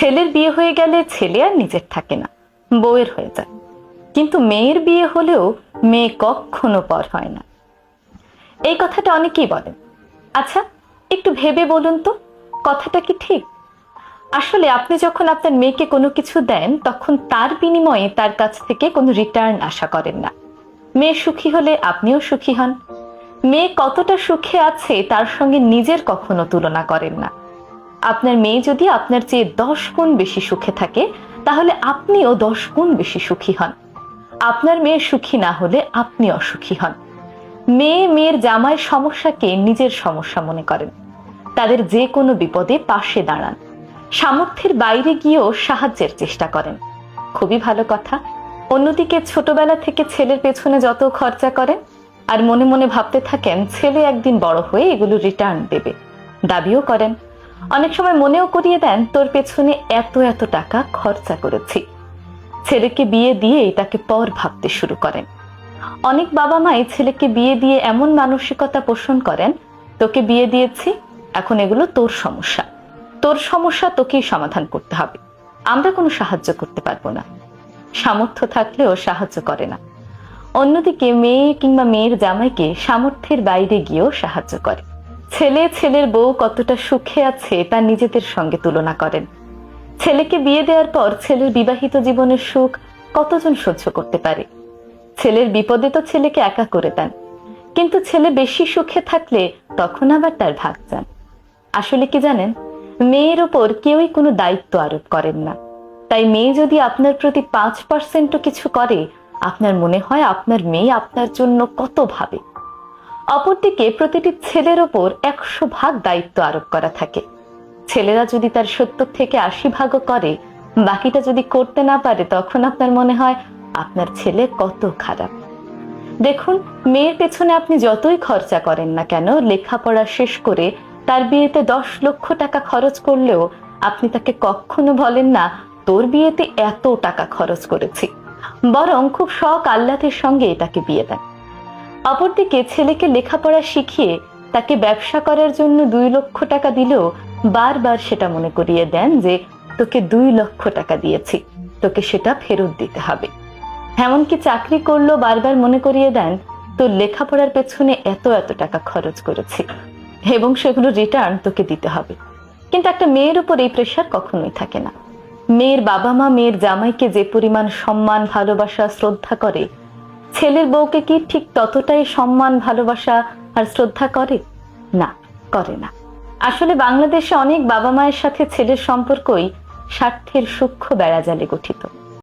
ছেলের বিয়ে হয়ে গেলে ছেলে আর নিজের থাকে না, বউয়ের হয়ে যায়। কিন্তু মেয়ের বিয়ে হলেও মেয়ে কখনো পর হয় না। এই কথাটা অনেকেই বলেন। আচ্ছা, একটু ভেবে বলুন তো, কথাটা কি ঠিক? আসলে আপনি যখন আপনার মেয়েকে কোনো কিছু দেন, তখন তার বিনিময়ে তার কাছ থেকে কোনো রিটার্ন আশা করেন না। মেয়ে সুখী হলে আপনিও সুখী হন। মেয়ে কতটা সুখে আছে তার সঙ্গে নিজের কখনো তুলনা করেন না। আপনার মেয়ে যদি আপনার চেয়ে 10 গুণ বেশি সুখে থাকে, তাহলে আপনিও 10 গুণ বেশি সুখী হন। আপনার মেয়ে সুখী না হলে আপনি অসুখী হন। মেয়ের জামাই সমস্যাকে নিজের সমস্যা মনে করেন, তাদের যে কোনো বিপদে পাশে দাঁড়ান, সামর্থ্যের বাইরে গিয়েও সাহায্যের চেষ্টা করেন। খুবই ভালো কথা। অন্যদিকে ছোটবেলা থেকে ছেলের পেছনে যত খরচা করেন আর মনে মনে ভাবতে থাকেন ছেলে একদিন বড় হয়ে এগুলো রিটার্ন দেবে, দাবিও করেন। অনেক সময় মনেও করিয়ে দেন তোর পেছনে এত এত টাকা খরচা করেছি। ছেলেকে বিয়ে দিয়ে তাকে পর ভাবতে শুরু করেন। অনেক বাবা মাই ছেলেকে বিয়ে দিয়ে এমন মানসিকতা পোষণ করেন, তোকে বিয়ে দিয়েছি, এখন এগুলো তোর সমস্যা, তোর সমস্যা তোকেই সমাধান করতে হবে, আমরা কোনো সাহায্য করতে পারবো না। সামর্থ্য থাকলেও সাহায্য করে না। অন্যদিকে মেয়ে কিংবা মেয়ের জামাইকে সামর্থ্যের বাইরে গিয়েও সাহায্য করে। ছেলের বউ কতটা সুখে আছে তা নিজেদের সঙ্গে তুলনা করেন। ছেলেকে বিয়ে দেওয়ার পর ছেলের বিবাহিত জীবনের সুখ কতজন সহ্য করতে পারে? ছেলের বিপদে তো ছেলেকে একা করে দেন, কিন্তু ছেলে বেশি সুখে থাকলে তখন আবার তার ভাগ যান। আসলে কি জানেন, মেয়ের ওপর কেউই কোনো দায়িত্ব আরোপ করেন না। তাই মেয়ে যদি আপনার প্রতি 5% কিছু করে, আপনার মনে হয় আপনার মেয়ে আপনার জন্য কত ভাবে। অপরদিকে প্রতিটি ছেলের ওপর 100 ভাগ দায়িত্ব আরোপ করা থাকে। ছেলেরা যদি তার 70 থেকে 80 ভাগও করে, বাকিটা যদি করতে না পারে, তখন আপনার মনে হয় আপনার ছেলে কত খারাপ। দেখুন, মেয়ের পেছনে আপনি যতই খরচা করেন না কেন, লেখাপড়া শেষ করে তার বিয়েতে 10 লক্ষ টাকা খরচ করলেও আপনি তাকে কখনো বলেন না তোর বিয়েতে এত টাকা খরচ করেছি, বরং খুব শখ আহ্লাদের সঙ্গে তাকে বিয়ে দেন। অপরদিকে ছেলেকে লেখাপড়া শিখিয়ে তাকে ব্যবসা করার জন্য 2 লক্ষ টাকা দিলেও বারবার সেটা মনে করিয়ে দেন যে তোকে 2 লক্ষ টাকা দিয়েছি, তোকে সেটা ফেরত দিতে হবে। এমনকি চাকরি করলেও বারবার মনে করিয়ে দেন তোর লেখাপড়ার পেছনে এত এত টাকা খরচ করেছি এবং সেগুলো রিটার্ন তোকে দিতে হবে। কিন্তু একটা মেয়ের উপর এই প্রেশার কখনোই থাকে না। মেয়ের বাবা মা মেয়ের জামাইকে যে পরিমাণ সম্মান, ভালোবাসা, শ্রদ্ধা করে, ছেলের বউকে কি ঠিক ততটাই সম্মান, ভালোবাসা আর শ্রদ্ধা করে? না, করে না। আসলে বাংলাদেশে অনেক বাবা মায়ের সাথে ছেলের সম্পর্কই স্বার্থের সূক্ষ্ম বেড়াজালে গঠিত।